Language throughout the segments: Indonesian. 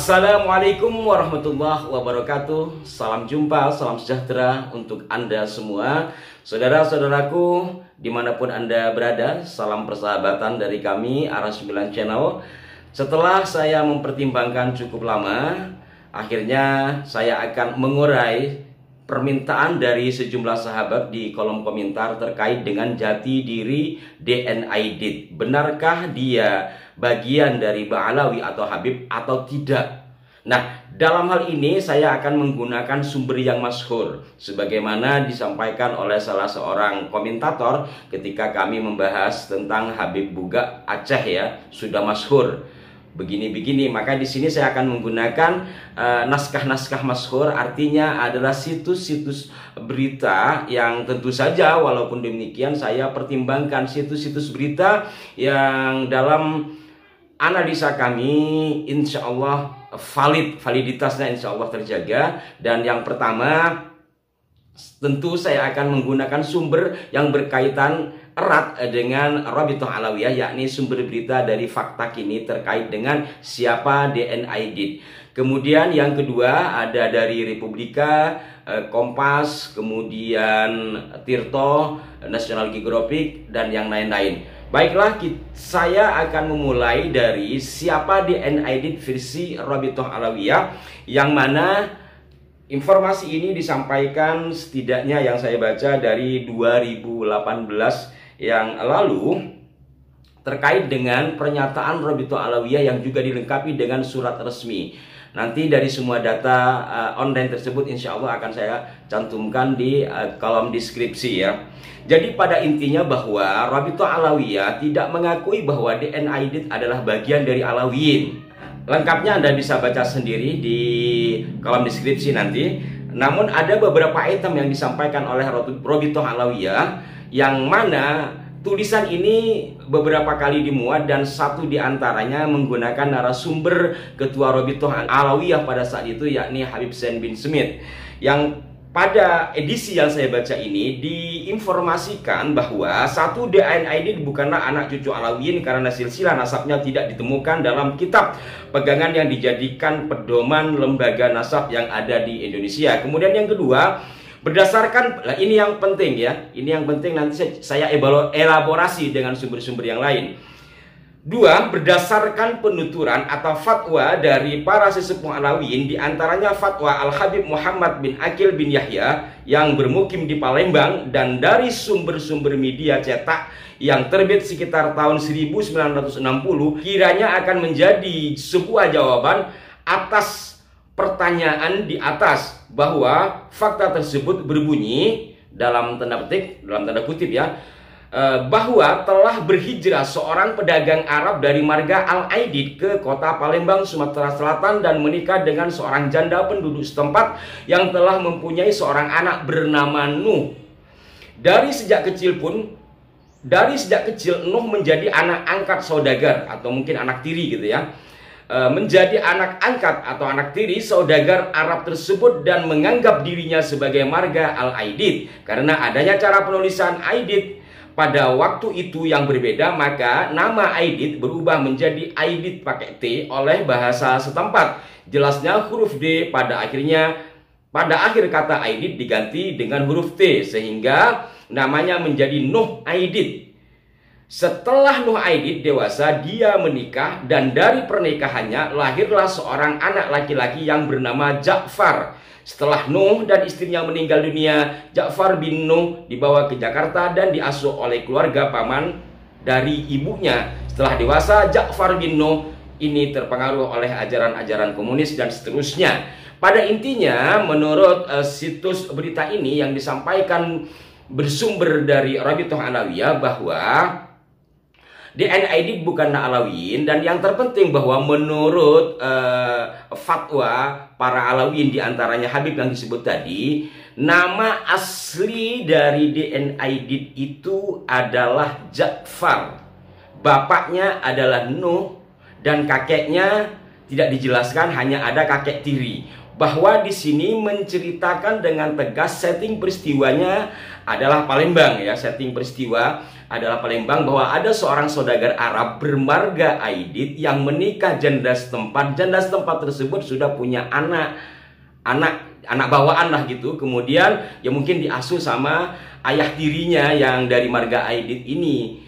Assalamualaikum warahmatullahi wabarakatuh. Salam jumpa, salam sejahtera untuk Anda semua. Saudara-saudaraku dimanapun Anda berada, salam persahabatan dari kami Ara9 Channel. Setelah saya mempertimbangkan cukup lama, akhirnya saya akan mengurai permintaan dari sejumlah sahabat di kolom komentar terkait dengan jati diri DN Aidit. Benarkah dia bagian dari Ba'alawi atau Habib atau tidak? Nah, dalam hal ini saya akan menggunakan sumber yang masyhur sebagaimana disampaikan oleh salah seorang komentator ketika kami membahas tentang Habib Buga Aceh, ya, sudah masyhur begini-begini. Maka di sini saya akan menggunakan naskah-naskah masyhur, artinya adalah situs-situs berita yang tentu saja walaupun demikian saya pertimbangkan situs-situs berita yang dalam analisa kami insya Allah validitasnya insya Allah terjaga. Dan yang pertama tentu saya akan menggunakan sumber yang berkaitan erat dengan Rabithah Alawiyah, yakni sumber berita dari Fakta Kini terkait dengan siapa DN Aidit. Kemudian yang kedua ada dari Republika, Kompas, kemudian Tirto, National Geographic, dan yang lain-lain. Baiklah, saya akan memulai dari siapa DN Aidit versi Rabithah Alawiyah, yang mana informasi ini disampaikan setidaknya yang saya baca dari 2018 yang lalu terkait dengan pernyataan Rabithah Alawiyah yang juga dilengkapi dengan surat resmi. Nanti dari semua data online tersebut insya Allah akan saya cantumkan di kolom deskripsi, ya. Jadi pada intinya bahwa Rabithah Alawiyah tidak mengakui bahwa DN Aidit adalah bagian dari Alawiyin. Lengkapnya Anda bisa baca sendiri di kolom deskripsi nanti. Namun ada beberapa item yang disampaikan oleh Rabithah Alawiyah yang mana tulisan ini beberapa kali dimuat dan satu diantaranya menggunakan narasumber ketua Rabithah Alawiyah pada saat itu, yakni Habib Zain bin Smith, yang pada edisi yang saya baca ini diinformasikan bahwa satu DN Aidit bukanlah anak cucu Alawiyin karena silsilah nasabnya tidak ditemukan dalam kitab pegangan yang dijadikan pedoman lembaga nasab yang ada di Indonesia. Kemudian yang kedua, berdasarkan, ini yang penting, ya, ini yang penting, nanti saya elaborasi dengan sumber-sumber yang lain. Dua, berdasarkan penuturan atau fatwa dari para sesepuh Alawiyin, diantaranya fatwa Al-Habib Muhammad bin Aqil bin Yahya yang bermukim di Palembang, dan dari sumber-sumber media cetak yang terbit sekitar tahun 1960, kiranya akan menjadi sebuah jawaban atas pertanyaan di atas, bahwa fakta tersebut berbunyi dalam tanda petik, dalam tanda kutip, ya, bahwa telah berhijrah seorang pedagang Arab dari marga Al-Aidit ke kota Palembang, Sumatera Selatan, dan menikah dengan seorang janda penduduk setempat yang telah mempunyai seorang anak bernama Nuh. Dari sejak kecil Nuh menjadi anak angkat saudagar atau mungkin anak tiri, gitu, ya, menjadi anak angkat atau anak tiri saudagar Arab tersebut dan menganggap dirinya sebagai marga Al-Aidit. Karena adanya cara penulisan Aidit pada waktu itu yang berbeda, maka nama Aidit berubah menjadi Aidit pakai T oleh bahasa setempat. Jelasnya huruf D pada akhir kata Aidit diganti dengan huruf T sehingga namanya menjadi Nuh Aidit. Setelah Nuh Aidit dewasa, dia menikah dan dari pernikahannya lahirlah seorang anak laki-laki yang bernama Ja'far. Setelah Nuh dan istrinya meninggal dunia, Ja'far bin Nuh dibawa ke Jakarta dan diasuh oleh keluarga paman dari ibunya. Setelah dewasa, Ja'far bin Nuh ini terpengaruh oleh ajaran-ajaran komunis dan seterusnya. Pada intinya, menurut situs berita ini yang disampaikan bersumber dari Rabithah Alawiyah, bahwa DN Aidit bukanlah Alawiyin, dan yang terpenting bahwa menurut fatwa para Alawiyin diantaranya Habib yang disebut tadi, nama asli dari DN Aidit itu adalah Ja'far. Bapaknya adalah Nuh dan kakeknya tidak dijelaskan, hanya ada kakek tiri. bahwa di sini menceritakan dengan tegas setting peristiwanya adalah Palembang ya. Setting peristiwa adalah Palembang, bahwa ada seorang saudagar Arab bermarga Aidit yang menikah janda setempat. Janda setempat tersebut sudah punya anak bawaan lah gitu. Kemudian ya mungkin diasuh sama ayah tirinya yang dari marga Aidit ini.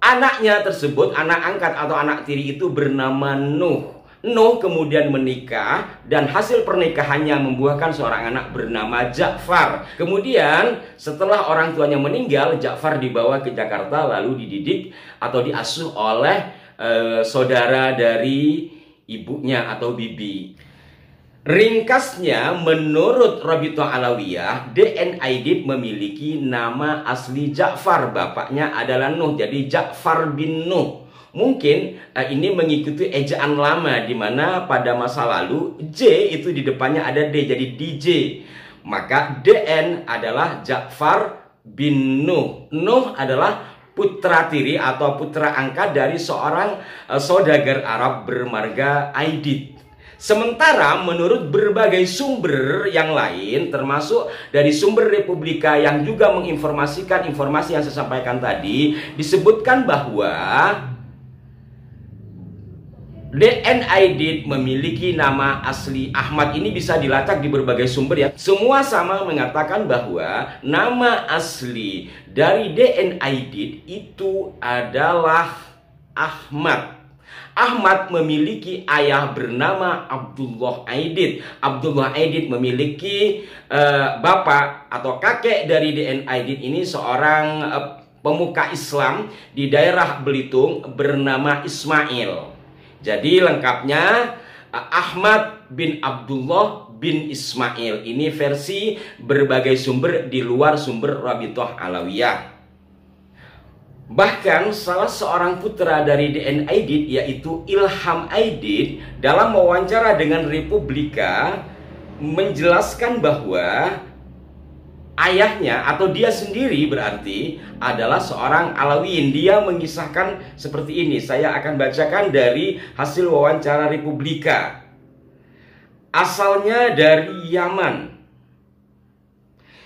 Anaknya tersebut, anak angkat atau anak tiri itu bernama Nuh. Nuh kemudian menikah dan hasil pernikahannya membuahkan seorang anak bernama Ja'far. Kemudian setelah orang tuanya meninggal, Ja'far dibawa ke Jakarta lalu dididik atau diasuh oleh saudara dari ibunya atau bibi. Ringkasnya, menurut Rabithah Alawiyah, DN Aidit memiliki nama asli Ja'far. Bapaknya adalah Nuh, jadi Ja'far bin Nuh. Mungkin ini mengikuti ejaan lama, di mana pada masa lalu J itu di depannya ada D, jadi DJ. Maka DN adalah Ja'far bin Nuh. Nuh adalah putra tiri atau putra angkat dari seorang saudagar Arab bermarga Aidit. Sementara menurut berbagai sumber yang lain, termasuk dari sumber Republika yang juga menginformasikan informasi yang saya sampaikan tadi, disebutkan bahwa DN Aidit memiliki nama asli Ahmad. Ini bisa dilacak di berbagai sumber ya. Semua sama mengatakan bahwa nama asli dari DN Aidit itu adalah Ahmad. Ahmad memiliki ayah bernama Abdullah Aidit. Abdullah Aidit memiliki bapak atau kakek dari DN Aidit ini seorang pemuka Islam di daerah Belitung bernama Ismail. Jadi lengkapnya Ahmad bin Abdullah bin Ismail. Ini versi berbagai sumber di luar sumber Rabithah Alawiyah. Bahkan salah seorang putra dari DN Aidit yaitu Ilham Aidit dalam wawancara dengan Republika menjelaskan bahwa ayahnya atau dia sendiri berarti adalah seorang Alawiyin. Dia mengisahkan seperti ini. Saya akan bacakan dari hasil wawancara Republika. Asalnya dari Yaman.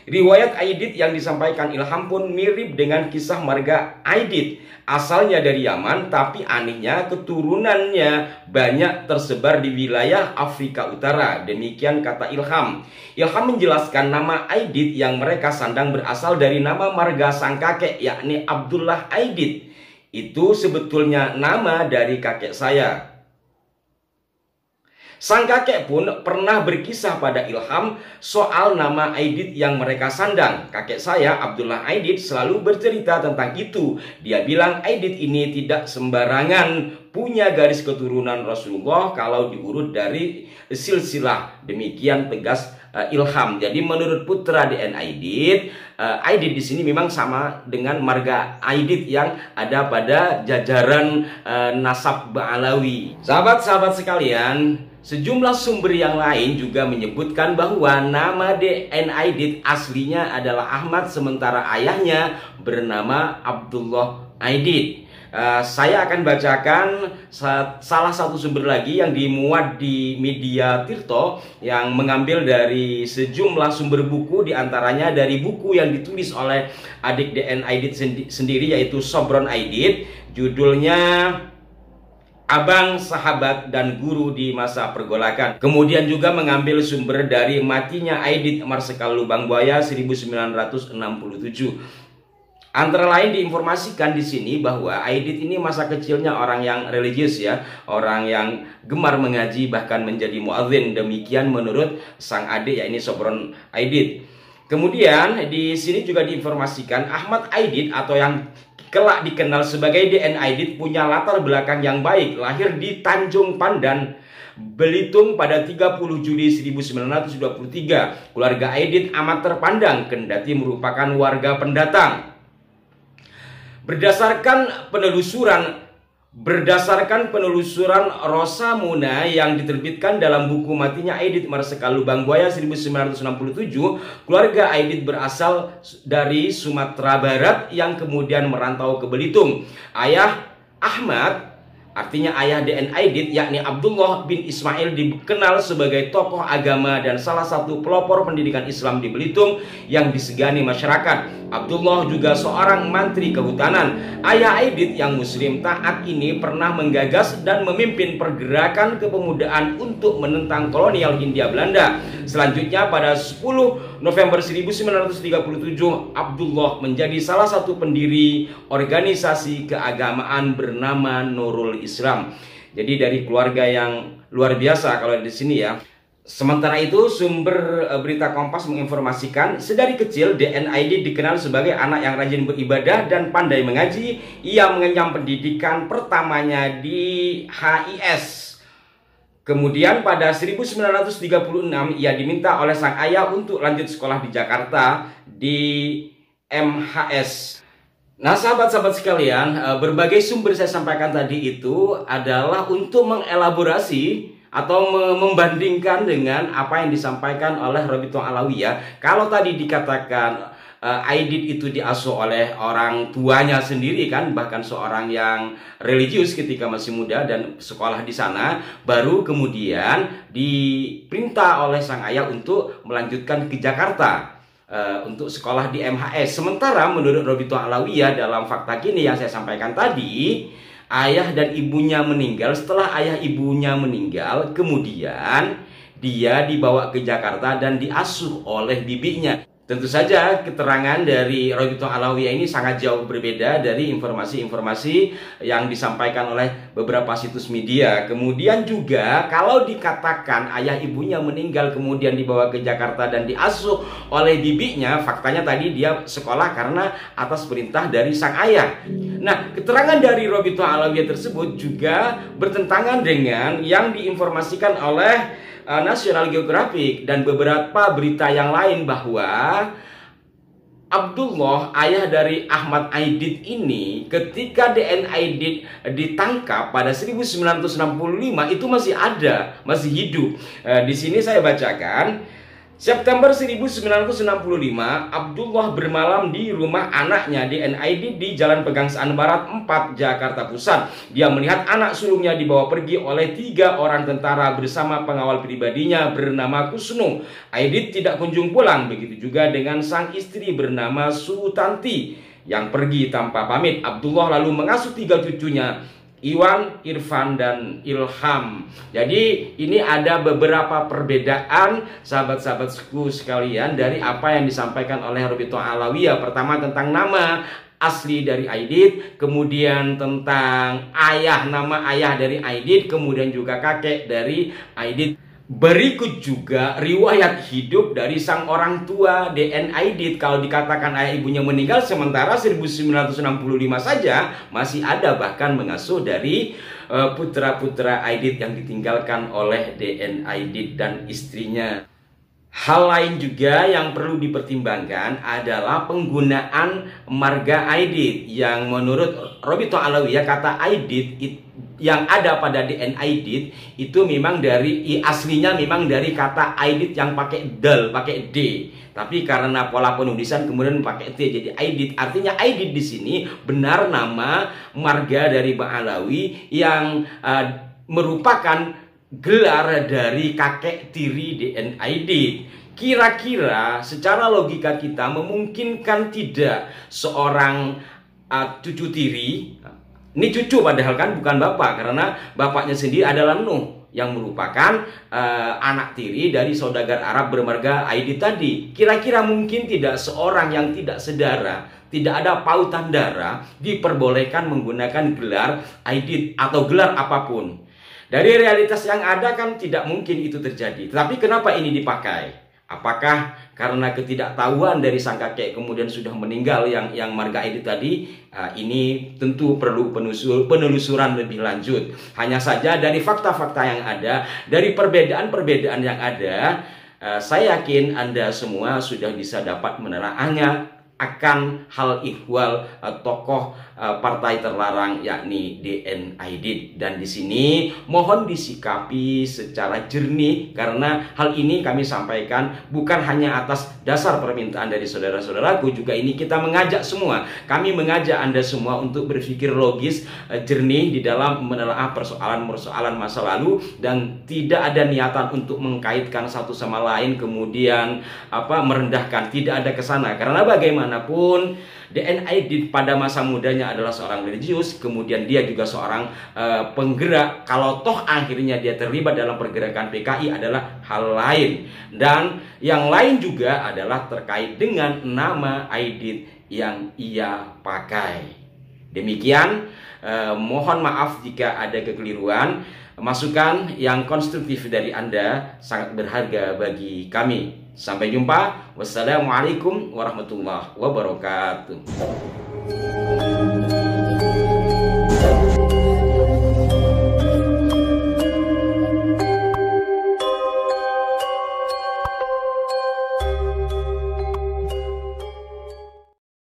Riwayat Aidit yang disampaikan Ilham pun mirip dengan kisah marga Aidit. Asalnya dari Yaman, tapi anehnya keturunannya banyak tersebar di wilayah Afrika Utara. Demikian kata Ilham. Ilham menjelaskan nama Aidit yang mereka sandang berasal dari nama marga sang kakek, yakni Abdullah Aidit. Itu sebetulnya nama dari kakek saya. Sang kakek pun pernah berkisah pada Ilham soal nama Aidit yang mereka sandang. Kakek saya, Abdullah Aidit, selalu bercerita tentang itu. Dia bilang Aidit ini tidak sembarangan punya garis keturunan Rasulullah kalau diurut dari silsilah. Demikian tegas Ilham. Jadi menurut putra DN Aidit, Aidit di sini memang sama dengan marga Aidit yang ada pada jajaran nasab Ba'alawi. Sahabat-sahabat sekalian, sejumlah sumber yang lain juga menyebutkan bahwa nama DN Aidit aslinya adalah Ahmad, sementara ayahnya bernama Abdullah Aidit. Saya akan bacakan salah satu sumber lagi yang dimuat di media Tirto yang mengambil dari sejumlah sumber buku, diantaranya dari buku yang ditulis oleh adik DN Aidit sendiri yaitu Sobron Aidit. Judulnya Abang, Sahabat, dan Guru di Masa Pergolakan. Kemudian juga mengambil sumber dari matinya Aidit Marsikal Lubang Buaya 1967. Antara lain diinformasikan di sini bahwa Aidit ini masa kecilnya orang yang religius ya, orang yang gemar mengaji bahkan menjadi muadzin. Demikian menurut sang adik yakni Sobron Aidit. Kemudian di sini juga diinformasikan Ahmad Aidit atau yang kelak dikenal sebagai DN Aidit punya latar belakang yang baik. Lahir di Tanjung Pandan, Belitung pada 30 Juli 1923. Keluarga Aidit amat terpandang kendati merupakan warga pendatang. Berdasarkan penelusuran Rosamuna yang diterbitkan dalam buku matinya Aidit Marsikal Lubang Buaya 1967, keluarga Aidit berasal dari Sumatera Barat yang kemudian merantau ke Belitung. Ayah Ahmad Artinya ayah DN Aidit yakni Abdullah bin Ismail dikenal sebagai tokoh agama dan salah satu pelopor pendidikan Islam di Belitung yang disegani masyarakat. Abdullah juga seorang mantri kehutanan. Ayah Aidit yang muslim taat ini pernah menggagas dan memimpin pergerakan kepemudaan untuk menentang kolonial Hindia Belanda. Selanjutnya pada 10 November 1937 Abdullah menjadi salah satu pendiri organisasi keagamaan bernama Nurul Islam. Jadi dari keluarga yang luar biasa kalau di sini ya. Sementara itu sumber berita Kompas menginformasikan sedari kecil DN Aidit dikenal sebagai anak yang rajin beribadah dan pandai mengaji. Ia mengenyam pendidikan pertamanya di HIS. Kemudian pada 1936 ia diminta oleh sang ayah untuk lanjut sekolah di Jakarta di MHS. Nah sahabat-sahabat sekalian, berbagai sumber saya sampaikan tadi itu adalah untuk mengelaborasi atau membandingkan dengan apa yang disampaikan oleh Robito Alawiyah. Kalau tadi dikatakan Aidit itu diasuh oleh orang tuanya sendiri kan, bahkan seorang yang religius ketika masih muda dan sekolah di sana, baru kemudian diperintah oleh sang ayah untuk melanjutkan ke Jakarta untuk sekolah di MHS. Sementara menurut Robito Alawiyah dalam fakta kini yang saya sampaikan tadi, ayah dan ibunya meninggal. Setelah ayah ibunya meninggal, kemudian dia dibawa ke Jakarta dan diasuh oleh bibinya. Tentu saja keterangan dari Robito Alawiyah ini sangat jauh berbeda dari informasi-informasi yang disampaikan oleh beberapa situs media. Kemudian juga kalau dikatakan ayah ibunya meninggal kemudian dibawa ke Jakarta dan diasuh oleh bibinya, faktanya tadi dia sekolah karena atas perintah dari sang ayah. Nah, keterangan dari Robito Alawiyah tersebut juga bertentangan dengan yang diinformasikan oleh National Geographic dan beberapa berita yang lain bahwa Abdullah, ayah dari Ahmad Aidit ini, ketika DN Aidit ditangkap pada 1965 itu masih ada, masih hidup. Di sini saya bacakan. September 1965, Abdullah bermalam di rumah anaknya DN Aidit di Jalan Pegangsaan Barat 4, Jakarta Pusat. Dia melihat anak sulungnya dibawa pergi oleh 3 orang tentara bersama pengawal pribadinya bernama Kusnum. Aidit tidak kunjung pulang, begitu juga dengan sang istri bernama Sutanti yang pergi tanpa pamit. Abdullah lalu mengasuh 3 cucunya, Iwan, Irfan, dan Ilham. Jadi ini ada beberapa perbedaan sahabat-sahabatku sekalian dari apa yang disampaikan oleh Robito Alawiyah. Pertama tentang nama asli dari Aidit, kemudian tentang nama ayah dari Aidit, kemudian juga kakek dari Aidit. Berikut juga riwayat hidup dari sang orang tua DN Aidit. Kalau dikatakan ayah ibunya meninggal, sementara 1965 saja masih ada bahkan mengasuh dari putra-putra Aidit yang ditinggalkan oleh DN Aidit dan istrinya. Hal lain juga yang perlu dipertimbangkan adalah penggunaan marga Aidit, yang menurut Robito Alawiyah kata Aidit yang ada pada DN Aidit itu memang aslinya memang dari kata Aidit yang pakai dal, pakai D. Tapi karena pola penulisan kemudian pakai T jadi Aidit. Artinya Aidit di sini benar nama marga dari Bang Alawi yang merupakan gelar dari kakek tiri DN Aidit. Kira-kira secara logika kita memungkinkan tidak seorang cucu tiri, ini cucu padahal kan bukan bapak, karena bapaknya sendiri adalah Nuh yang merupakan anak tiri dari saudagar Arab bermarga Aidit tadi. Kira-kira mungkin tidak seorang yang tidak sedara, tidak ada pautan darah, diperbolehkan menggunakan gelar Aidit atau gelar apapun. Dari realitas yang ada kan tidak mungkin itu terjadi. Tapi kenapa ini dipakai? Apakah karena ketidaktahuan dari sang kakek kemudian sudah meninggal yang marga Aidit tadi? Ini tentu perlu penelusuran lebih lanjut. Hanya saja dari fakta-fakta yang ada, dari perbedaan-perbedaan yang ada, saya yakin Anda semua sudah bisa dapat menelaahnya akan hal ihwal tokoh partai terlarang yakni DN Aidit. Dan di sini mohon disikapi secara jernih karena hal ini kami sampaikan bukan hanya atas dasar permintaan dari saudara-saudaraku, juga ini kita mengajak semua. Kami mengajak Anda semua untuk berpikir logis, jernih di dalam menelaah persoalan-persoalan masa lalu dan tidak ada niatan untuk mengkaitkan satu sama lain kemudian merendahkan, tidak ada kesana. Karena bagaimanapun DN Aidit pada masa mudanya adalah seorang religius, kemudian dia juga seorang penggerak. Kalau toh akhirnya dia terlibat dalam pergerakan PKI adalah hal lain. Dan yang lain juga adalah terkait dengan nama Aidit yang ia pakai. Demikian, mohon maaf jika ada kekeliruan. Masukan yang konstruktif dari Anda sangat berharga bagi kami. Sampai jumpa. Wassalamualaikum warahmatullahi wabarakatuh.